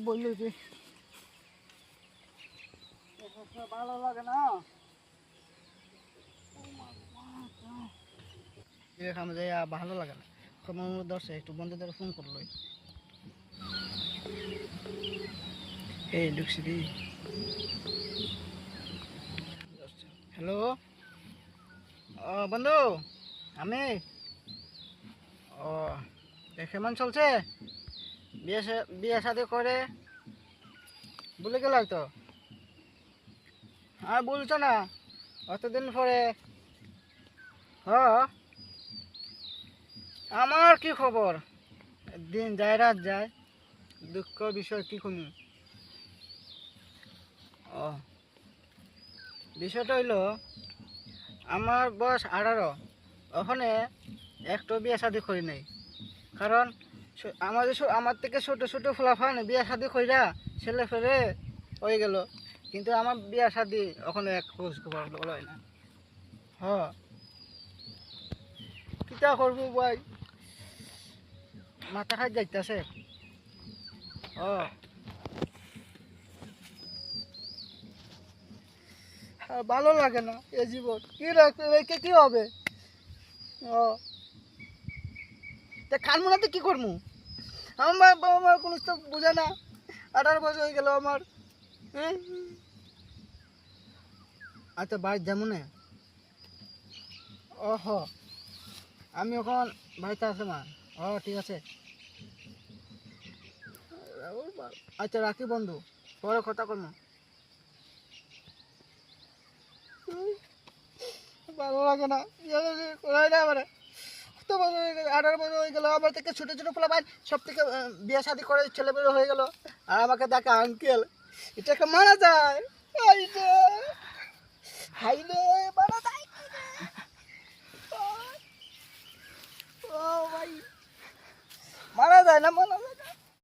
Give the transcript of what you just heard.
বললো যে ভালো লাগে না খাম যে ভালো লাগে না দর্শে একটু বন্ধুদের ফোন করলো এই ঢুকছি দি হ্যালো বন্ধু আমি ও কেমন চলছে বিয়ে শাদি করে ভুলে গেল তো আর বলছো না অতদিন পরে আমার কি খবর দিন যায় রাত যায় দুঃখ বিষয় কি শুনি ও বিষয়টা হইল আমার বয়স 18 ওখানে একটু বিয়ে শাদি করি নাই কারণ আমার থেকে ছোট ছোট ফলাফান বিয়ে শাদি কইরা ছেলে ফেলে হয়ে গেল কিন্তু আমার বিয়ে শাদি ওখানে এক খোঁজ খবর হয় না কিতা করবো ভাই মাথা খাই যাইতেছে ভালো লাগে না এ জীবন কি রাখবে কি হবে খানমু না তো কি করবো আমার কোনো তো বোঝে না 18 বছর হয়ে গেল আমার আচ্ছা বাড়ি যাবো না আমি ওখান বাড়িতে আছে মা ঠিক আছে আচ্ছা রাখি বন্ধু পরে কথা করবো ভালো লাগে না করাই না আমার 18 বছর হয়ে গেল আমার থেকে ছোট ছোট পোলা সব থেকে বিয়ে শাদি করে ছেলে বেরো হয়ে গেল আর আমাকে দেখে আঙ্কেল এটাকে মারা যায় হাইলে মারা যায় ও ভাই মারা যায় না